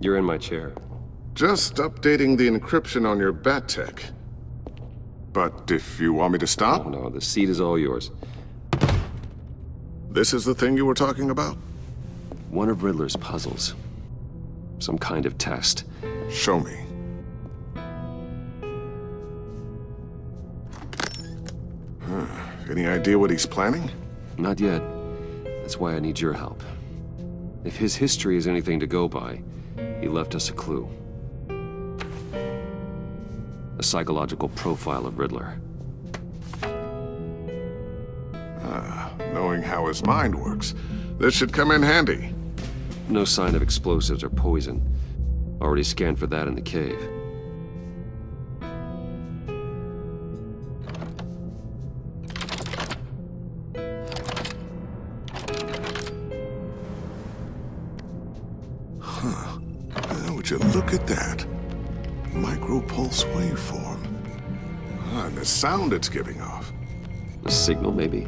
You're in my chair. Just updating the encryption on your bat tech. But if you want me to stop, Oh no, the seat is all yours. this is the thing you were talking about? One of Riddler's puzzles. Some kind of test. Show me. Any idea what he's planning? Not yet. That's why I need your help. If his history is anything to go by, he left us a clue. A psychological profile of Riddler. Knowing how his mind works, this should come in handy. No sign of explosives or poison. Already scanned for that in the cave. Would you look at that? Micro-pulse waveform. And the sound it's giving off. A signal, maybe?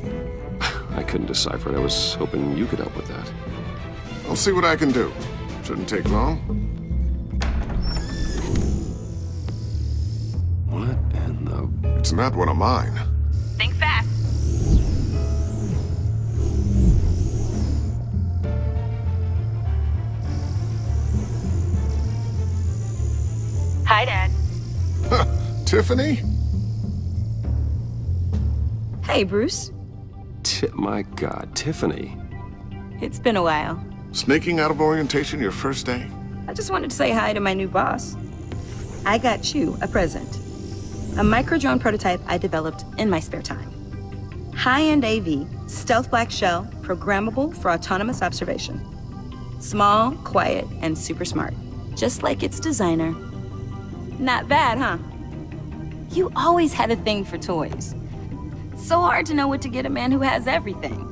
I couldn't decipher it. I was hoping you could help with that. I'll see what I can do. Shouldn't take long. What in the... It's not one of mine. Think fast. Hi, Dad. Tiffany? Hey, Bruce. My God, Tiffany. It's been a while. Sneaking out of orientation your first day? I just wanted to say hi to my new boss. I got you a present. A micro-drone prototype I developed in my spare time. High-end AV, stealth black shell, programmable for autonomous observation. Small, quiet, and super smart. Just like its designer. Not bad, huh? You always had a thing for toys. So hard to know what to get a man who has everything.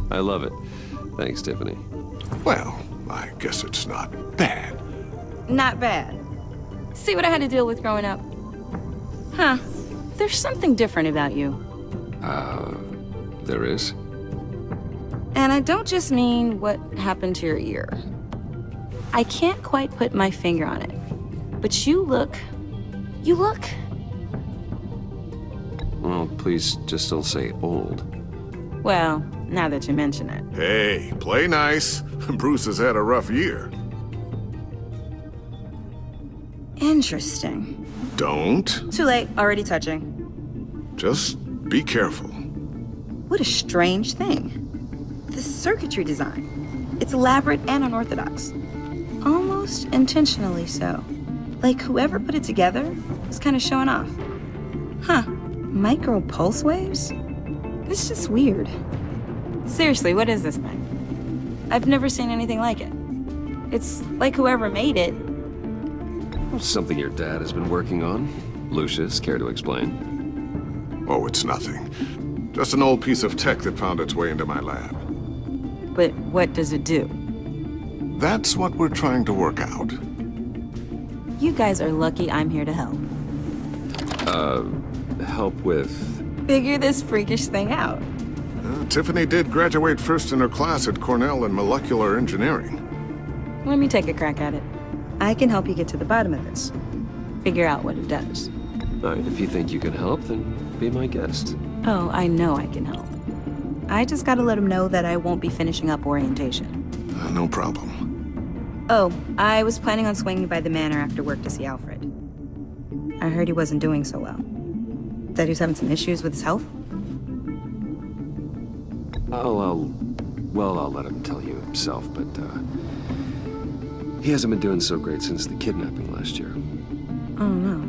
I love it. Thanks, Tiffany. Well, I guess it's not bad. Not bad. See what I had to deal with growing up? Huh. There's something different about you. There is? And I don't just mean what happened to your ear. I can't quite put my finger on it. But you look... Well, please just don't say old. Well, now that you mention it. Hey, play nice. Bruce has had a rough year. Interesting. Don't. Too late, already touching. Just be careful. What a strange thing. The circuitry design. It's elaborate and unorthodox. Almost intentionally so. Like whoever put it together was kind of showing off. Huh. Micro pulse waves? It's just weird. Seriously, what is this thing? I've never seen anything like it. It's like whoever made it. Something your dad has been working on. Lucius, care to explain? Oh, it's nothing. Just an old piece of tech that found its way into my lab. But what does it do? That's what we're trying to work out. You guys are lucky I'm here to help. Help with... Figure this freakish thing out. Tiffany did graduate first in her class at Cornell in molecular engineering. Let me take a crack at it. I can help you get to the bottom of this. Figure out what it does. All right, if you think you can help, then be my guest. Oh, I know I can help. I just gotta let him know that I won't be finishing up orientation. No problem. Oh, I was planning on swinging by the manor after work to see Alfred. I heard he wasn't doing so well. That he was having some issues with his health? I'll let him tell you himself, but, he hasn't been doing so great since the kidnapping last year. Oh, no.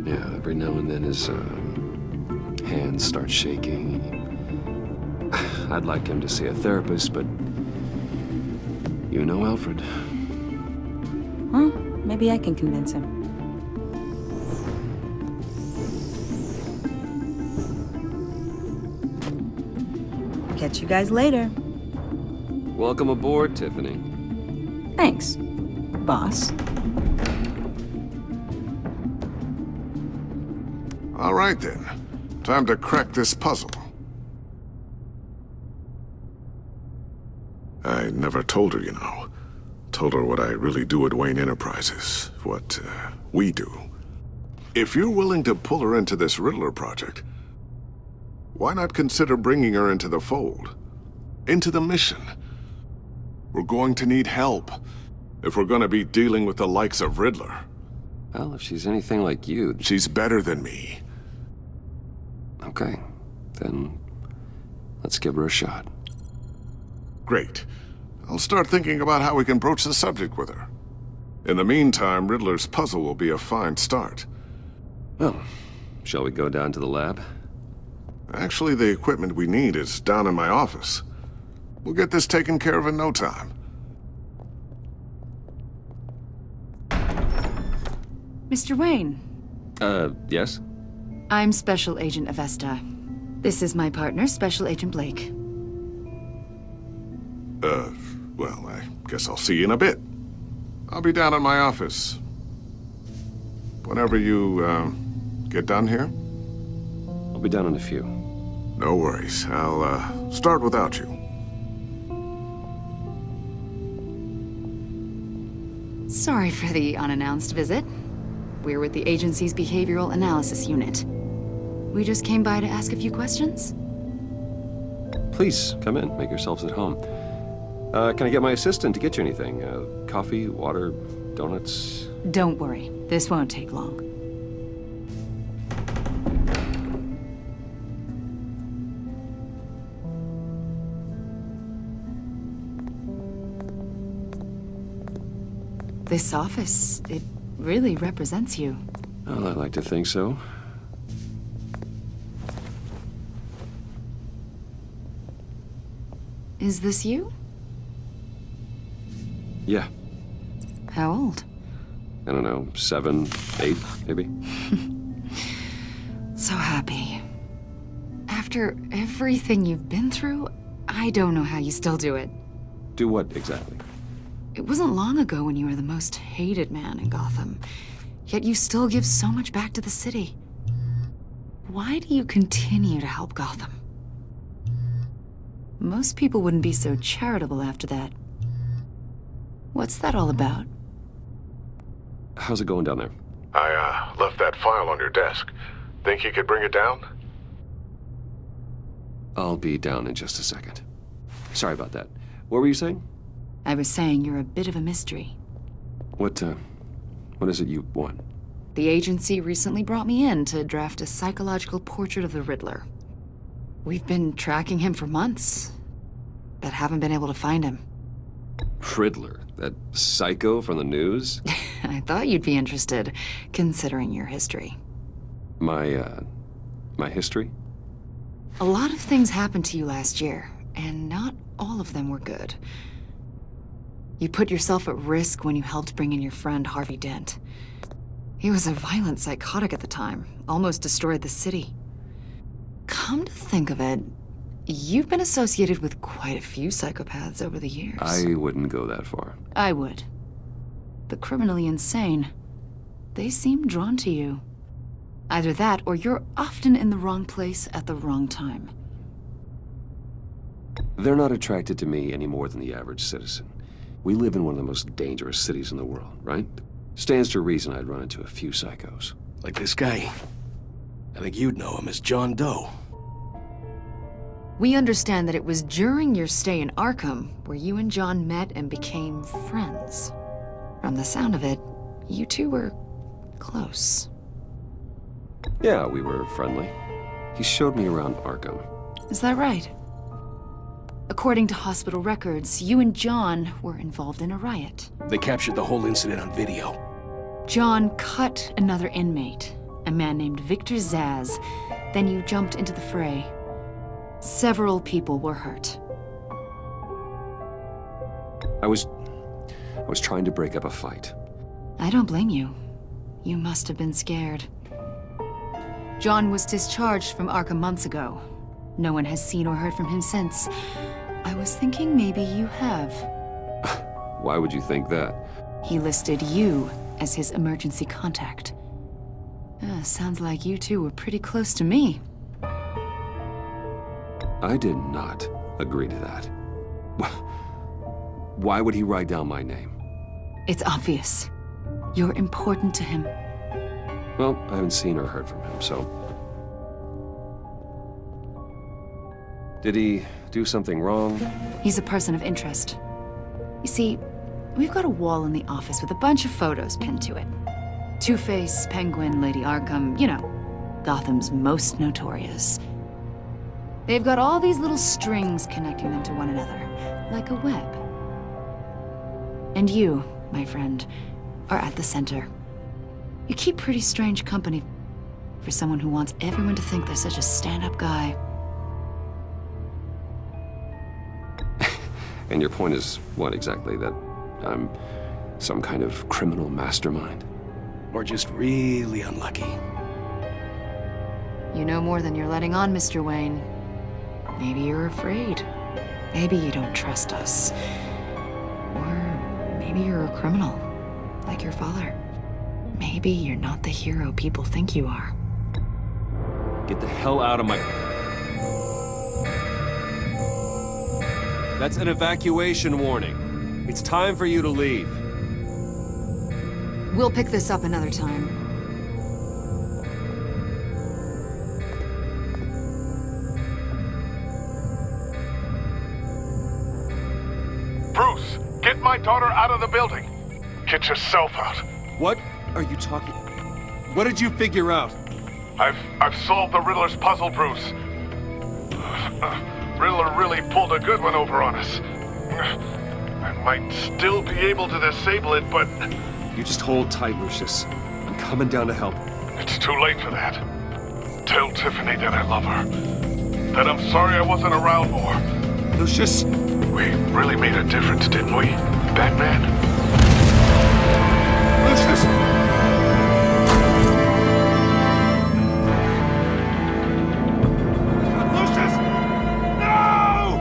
Yeah, every now and then his, hands start shaking. I'd like him to see a therapist, but you know Alfred. Well, maybe I can convince him. Catch you guys later. Welcome aboard, Tiffany. Thanks, boss. All right, then. Time to crack this puzzle. I never told her, you know. Told her what I really do at Wayne Enterprises, what we do. If you're willing to pull her into this Riddler project, why not consider bringing her into the fold? Into the mission? We're going to need help if we're going to be dealing with the likes of Riddler. Well, if she's anything like you... She's better than me. Okay, then let's give her a shot. Great. I'll start thinking about how we can broach the subject with her. In the meantime, Riddler's puzzle will be a fine start. Well, shall we go down to the lab? Actually, the equipment we need is down in my office. We'll get this taken care of in no time. Mr. Wayne. Yes? I'm Special Agent Avesta. This is my partner, Special Agent Blake. Well, I guess I'll see you in a bit. I'll be down in my office. Whenever you, get done here? I'll be down in a few. No worries. I'll, start without you. Sorry for the unannounced visit. We're with the agency's Behavioral Analysis Unit. We just came by to ask a few questions. Please, come in. Make yourselves at home. Can I get my assistant to get you anything? Coffee, water, donuts? Don't worry, this won't take long. This office, it really represents you. Well, I'd like to think so. Is this you? Yeah. How old? I don't know, 7, 8, maybe? So happy. After everything you've been through, I don't know how you still do it. Do what, exactly? It wasn't long ago when you were the most hated man in Gotham, yet you still give so much back to the city. Why do you continue to help Gotham? Most people wouldn't be so charitable after that. What's that all about? How's it going down there? I, left that file on your desk. Think you could bring it down? I'll be down in just a second. Sorry about that. What were you saying? I was saying you're a bit of a mystery. What is it you want? The agency recently brought me in to draft a psychological portrait of the Riddler. We've been tracking him for months, but haven't been able to find him. Riddler? That psycho from the news? I thought you'd be interested, considering your history. My history? A lot of things happened to you last year, and not all of them were good. You put yourself at risk when you helped bring in your friend Harvey Dent. He was a violent psychotic at the time, almost destroyed the city. Come to think of it, you've been associated with quite a few psychopaths over the years. I wouldn't go that far. I would. The criminally insane, they seem drawn to you. Either that, or you're often in the wrong place at the wrong time. They're not attracted to me any more than the average citizen. We live in one of the most dangerous cities in the world, right? Stands to reason I'd run into a few psychos. Like this guy. I think you'd know him as John Doe. We understand that it was during your stay in Arkham where you and John met and became friends. From the sound of it, you two were close. Yeah, we were friendly. He showed me around Arkham. Is that right? According to hospital records, you and John were involved in a riot. They captured the whole incident on video. John cut another inmate, a man named Victor Zaz. Then you jumped into the fray. Several people were hurt. I was trying to break up a fight. I don't blame you. You must have been scared. John was discharged from Arkham months ago. No one has seen or heard from him since. I was thinking maybe you have. Why would you think that? He listed you as his emergency contact. Sounds like you two were pretty close to me. I did not agree to that. Why would he write down my name? It's obvious. You're important to him. Well, I haven't seen or heard from him, so... Did he do something wrong? He's a person of interest. You see, we've got a wall in the office with a bunch of photos pinned to it. Two-Face, Penguin, Lady Arkham, you know, Gotham's most notorious. They've got all these little strings connecting them to one another, like a web. And you, my friend, are at the center. You keep pretty strange company for someone who wants everyone to think they're such a stand-up guy. And your point is what exactly? That I'm some kind of criminal mastermind? Or just really unlucky. You know more than you're letting on, Mr. Wayne. Maybe you're afraid. Maybe you don't trust us. Or maybe you're a criminal, like your father. Maybe you're not the hero people think you are. Get the hell out of my... That's an evacuation warning. It's time for you to leave. We'll pick this up another time. Bruce, get my daughter out of the building. Get yourself out. What are you talking... What did you figure out? I've solved the Riddler's puzzle, Bruce. Riddler really pulled a good one over on us. I might still be able to disable it, but... You just hold tight, Lucius. I'm coming down to help. It's too late for that. Tell Tiffany that I love her. That I'm sorry I wasn't around more. Lucius! We really made a difference, didn't we, Batman? Lucius! Lucius! No!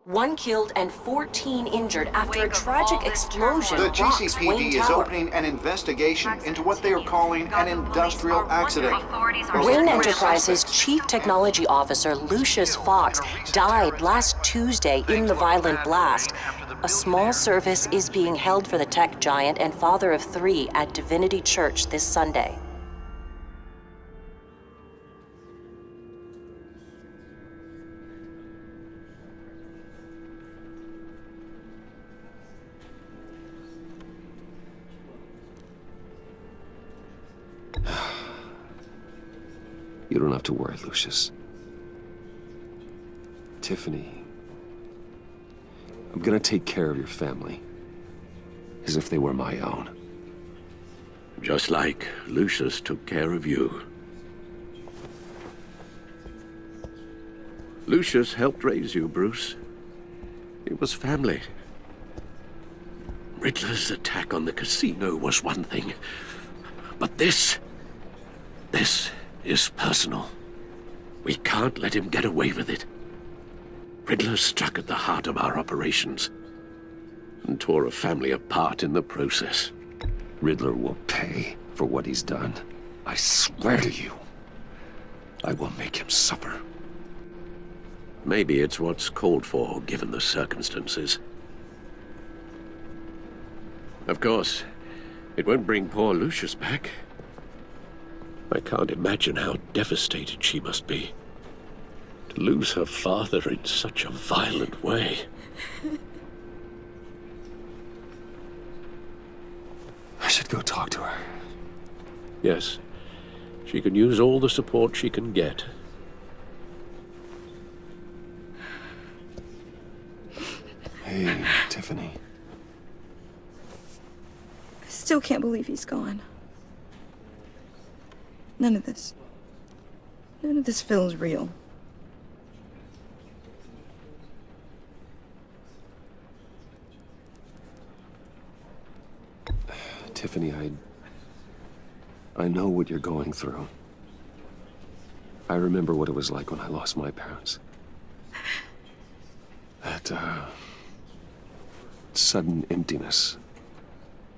One killed and 14 injured after a tragic explosion The rocks Wayne GCPD is Tower. opening an investigation into what they are calling an industrial accident. Wayne Enterprises' Chief Technology Officer Lucius Fox died last Tuesday in the violent blast. A small service is being held for the tech giant and father of 3 at Divinity Church this Sunday. You don't have to worry, Lucius. Tiffany, I'm gonna take care of your family. As if they were my own. Just like Lucius took care of you. Lucius helped raise you, Bruce. It was family. Riddler's attack on the casino was one thing. But this is personal. We can't let him get away with it. Riddler struck at the heart of our operations and tore a family apart in the process. Riddler will pay for what he's done. I swear to you, I will make him suffer. Maybe it's what's called for, given the circumstances. Of course, it won't bring poor Lucius back. I can't imagine how devastated she must be. To lose her father in such a violent way. I should go talk to her. Yes, she can use all the support she can get. Hey, Tiffany. I still can't believe he's gone. None of this feels real. Tiffany, I know what you're going through. I remember what it was like when I lost my parents. That, sudden emptiness.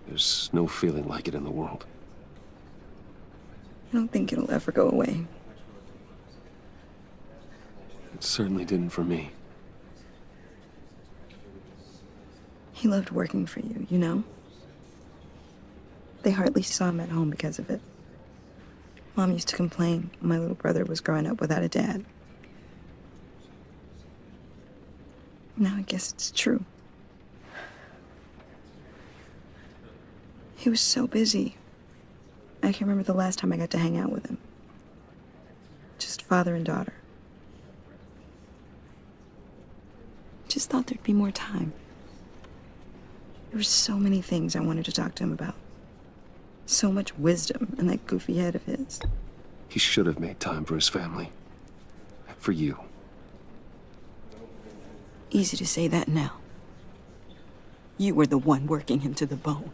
There's no feeling like it in the world. I don't think it'll ever go away. It certainly didn't for me. He loved working for you, you know? They hardly saw him at home because of it. Mom used to complain when my little brother was growing up without a dad. Now I guess it's true. He was so busy. I can't remember the last time I got to hang out with him. Just father and daughter. Just thought there'd be more time. There were so many things I wanted to talk to him about. So much wisdom in that goofy head of his. He should have made time for his family. For you. Easy to say that now. You were the one working him to the bone.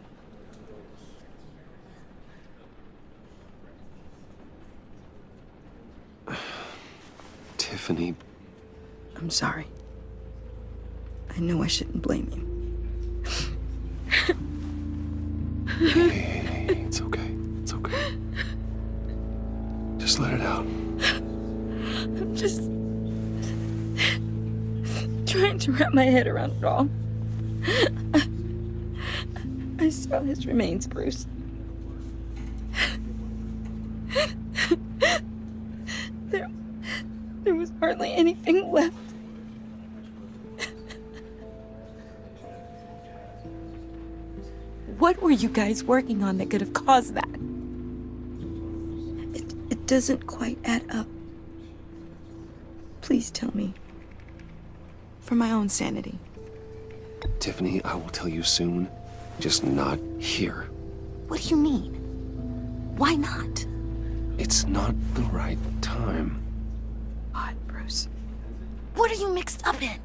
Tiffany. I'm sorry. I know I shouldn't blame you. Hey, it's okay. It's okay. Just let it out. I'm just trying to wrap my head around it all. I saw his remains, Bruce. There was hardly anything left. What were you guys working on that could have caused that? It doesn't quite add up. Please tell me. For my own sanity. Tiffany, I will tell you soon. Just not here. What do you mean? Why not? It's not the right time. God, Bruce. What are you mixed up in?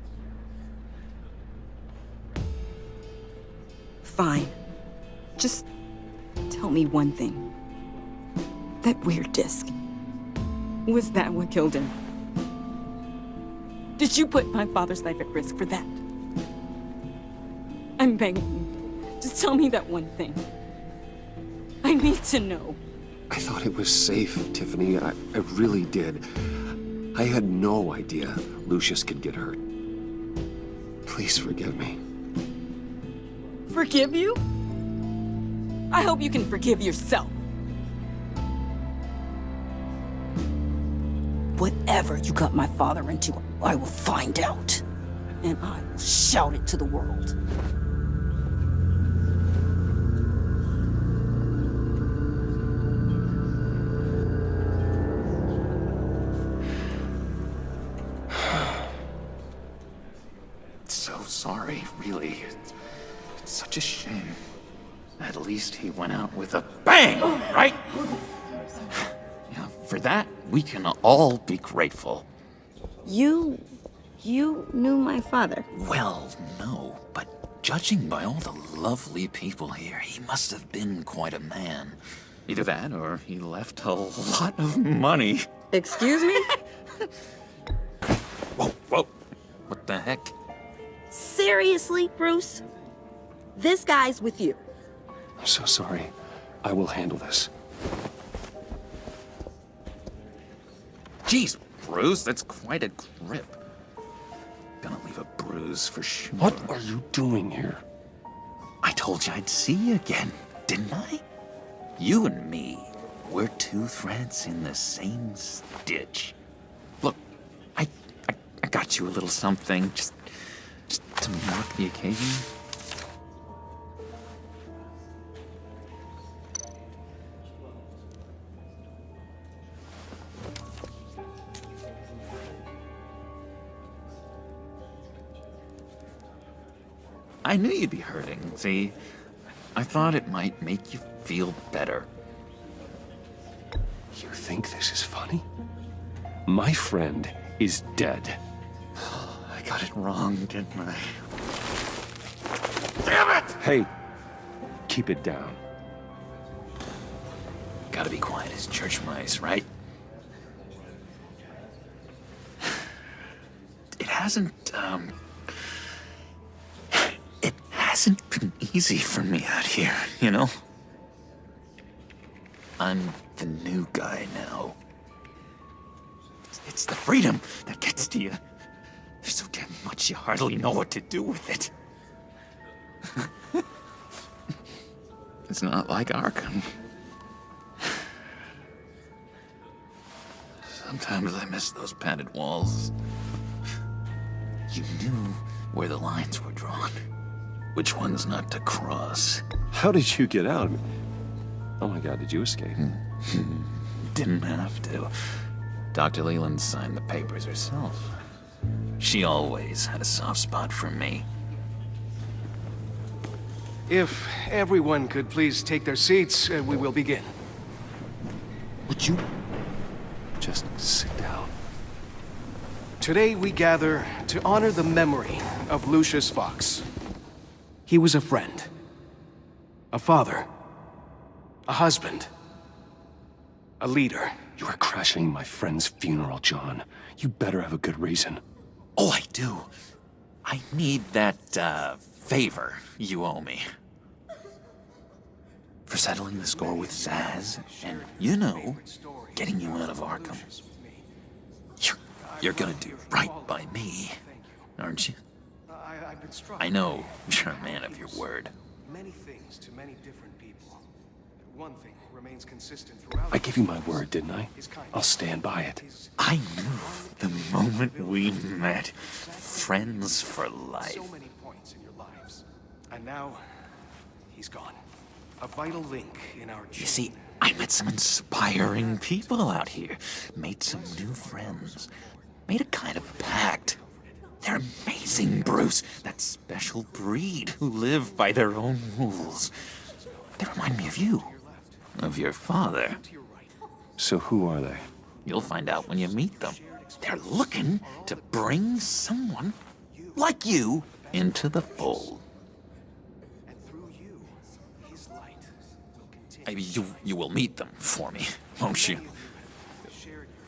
Fine. Just tell me one thing. That weird disc. Was that what killed him? Did you put my father's life at risk for that? I'm begging you. Just tell me that one thing. I need to know. I thought it was safe, Tiffany. I really did. I had no idea Lucius could get hurt. Please forgive me. Forgive you? I hope you can forgive yourself. Whatever you got my father into, I will find out. And I will shout it to the world. So sorry, really. It's such a shame. At least he went out with a bang, right? Yeah, for that, we can all be grateful. You knew my father. Well, no, but judging by all the lovely people here, he must have been quite a man. Either that, or he left a lot of money. Excuse me? Whoa, whoa. What the heck? Seriously, Bruce? This guy's with you. I'm so sorry. I will handle this. Jeez, Bruce, that's quite a grip. Gonna leave a bruise for sure. What are you doing here? I told you I'd see you again, didn't I? You and me, we're two threads in the same stitch. Look, I got you a little something, just to mark the occasion. I knew you'd be hurting, see? I thought it might make you feel better. You think this is funny? My friend is dead. I got it wrong, didn't I? Damn it! Hey, keep it down. Gotta be quiet as church mice, right? It hasn't been easy for me out here, you know? I'm the new guy now. It's the freedom that gets to you. There's so damn much you hardly know what to do with it. It's not like Arkham. Sometimes I miss those padded walls. You knew where the lines were drawn. Which ones not to cross. How did you get out? Oh my God, did you escape? Didn't have to. Dr. Leland signed the papers herself. She always had a soft spot for me. If everyone could please take their seats, we will begin. Would you just sit down? Today we gather to honor the memory of Lucius Fox. He was a friend, a father, a husband, a leader. You are crashing my friend's funeral, John. You better have a good reason. Oh, I do. I need that, favor you owe me. For settling the score with Zaz, and, you know, getting you out of Arkham. You're gonna do right by me, aren't you? I know you're a man of your word. Many things to many different people. One thing remains consistent throughout. I gave you my word, didn't I? I'll stand by it. I knew the moment we met. Friends for life. So many points in your lives. And now, he's gone. A vital link in our chain. You see, I met some inspiring people out here. Made some new friends. Made a kind of pact. They're amazing, Bruce. That special breed who live by their own rules. They remind me of you. Of your father. So who are they? You'll find out when you meet them. They're looking to bring someone like you into the fold. You will meet them for me, won't you?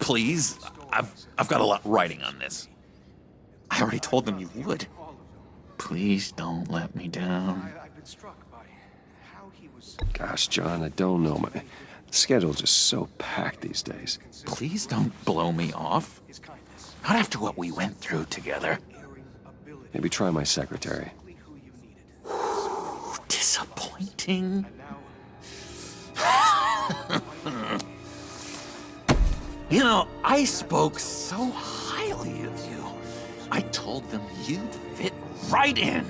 Please, I've got a lot writing on this. I already told them you would. Please don't let me down. Gosh, John, I don't know. My schedule's just so packed these days. Please don't blow me off. Not after what we went through together. Maybe try my secretary. Disappointing. You know, I spoke so highly of you. I told them you'd fit right in.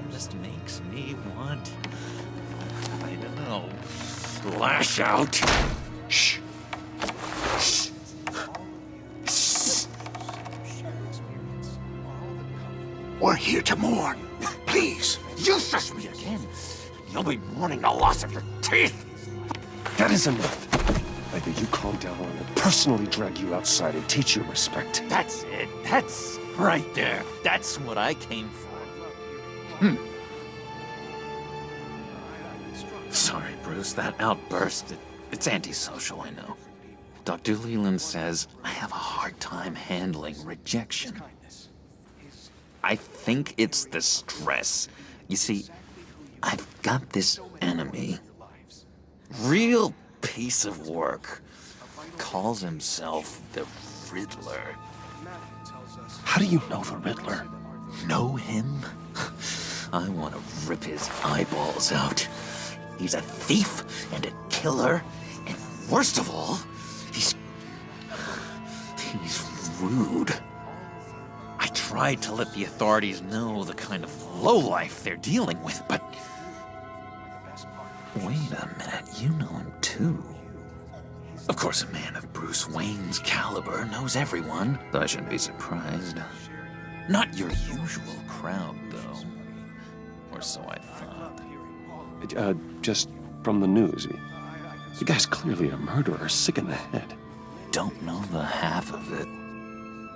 Just makes me want, I don't know, lash out. Shh. Shh. Shh. We're here to mourn. Please, you shush me again. You'll be mourning the loss of your teeth. That is enough. Either you calm down or I'll personally drag you outside and teach you respect. That's it. That's right there. That's what I came for. Sorry, Bruce. That outburst, it's antisocial, I know. Dr. Leland says I have a hard time handling rejection. I think it's the stress. You see, I've got this enemy. Real piece of work. Calls himself the Riddler. How do you know the Riddler? Know him? I want to rip his eyeballs out. He's a thief and a killer, and worst of all, he's rude. I tried to let the authorities know the kind of lowlife they're dealing with, but... Wait a minute, you know him too. Of course, a man of Bruce Wayne's caliber knows everyone, so I shouldn't be surprised. Not your usual crowd, though. Or so I thought. Just from the news. The guy's clearly a murderer, sick in the head. Don't know the half of it.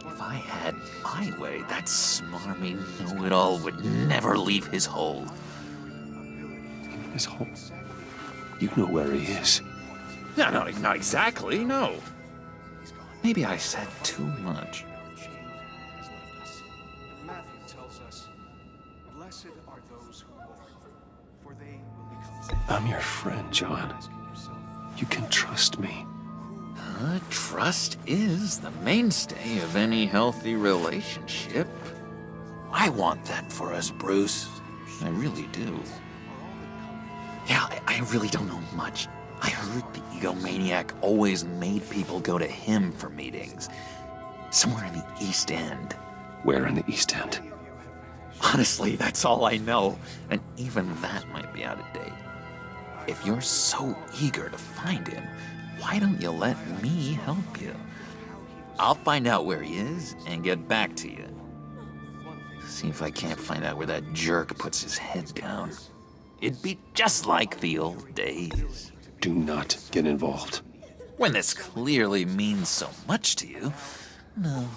If I had my way, that smarmy know-it-all would never leave his hole. His hole? You know where he is. No, not exactly, no. Maybe I said too much. Matthew tells us, blessed are those who mourn, for they will become... I'm your friend, John. You can trust me. Trust is the mainstay of any healthy relationship. I want that for us, Bruce. I really do. Yeah, I really don't know much. I heard the egomaniac always made people go to him for meetings. Somewhere in the East End. Where in the East End? Honestly, that's all I know. And even that might be out of date. If you're so eager to find him, why don't you let me help you? I'll find out where he is and get back to you. See if I can't find out where that jerk puts his head down. It'd be just like the old days. Do not get involved. When this clearly means so much to you. No.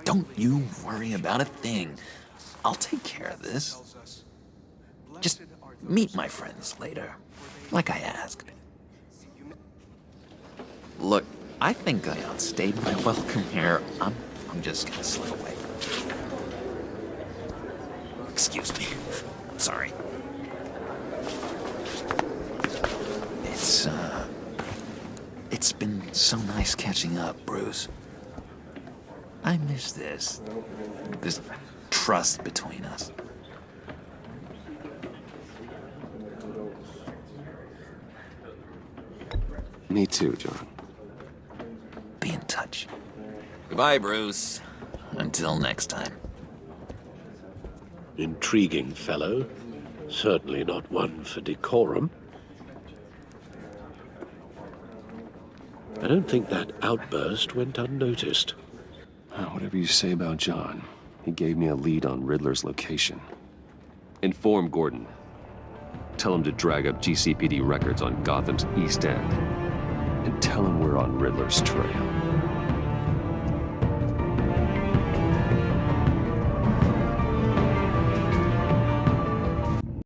Don't you worry about a thing. I'll take care of this. Just meet my friends later, like I asked. Look, I think I outstayed my welcome here. I'm just gonna slip away. Excuse me. I'm sorry. It's been so nice catching up, Bruce. I miss this trust between us. Me too, John. Be in touch. Goodbye, Bruce. Until next time. Intriguing fellow. Certainly not one for decorum. I don't think that outburst went unnoticed. Whatever you say about John, he gave me a lead on Riddler's location. Inform Gordon. Tell him to drag up GCPD records on Gotham's East End. And tell him we're on Riddler's trail.